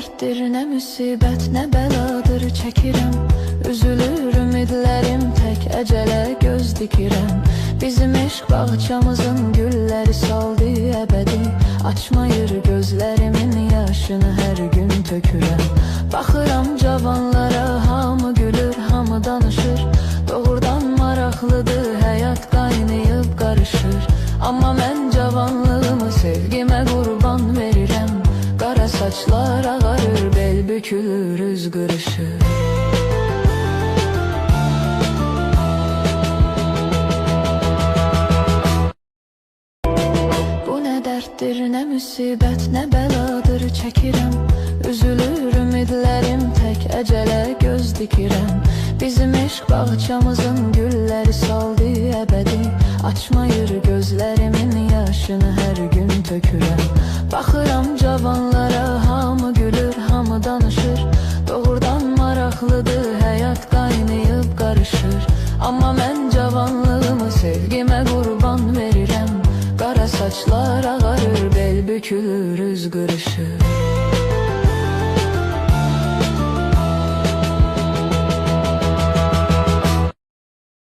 dərddir, nə müsibət, nə bəladır çəkirəm. Üzülür ümidlərim, tək əcələ göz dikirəm. Bizim eşq bağçamızın gülləri saldı əbədi. Açmayır gözlərimin yaşını hər gün tökürəm. Baxıram cavanlara, hamı gülür, hamı danışır. Doğrudan maraqlıdır, həyat qaynayıb qarışır. Amma mən cavanlığımı sevgimə qurban verirəm. Qara saçlar ağarır, bel bükülür, üz qırışır. Bu nə dərddir, nə müsibət, nə bəladır çəkirəm. Üzülür ümidlərim, tək əcələ göz dikirəm. Bizim eşq bağçamızın gülləri saldı əbədi. Açmayır gözlərimin yaşını hər gün tökürəm. Baxıram cavanlara, hamı gülür, hamı danışır. Doğrudan maraqlıdır, həyat qaynayıb qarışır. Amma mən cavanlığımı sevgimə qurban verirəm. Qara saçlar ağarır, bel bükülür, üz qırışır.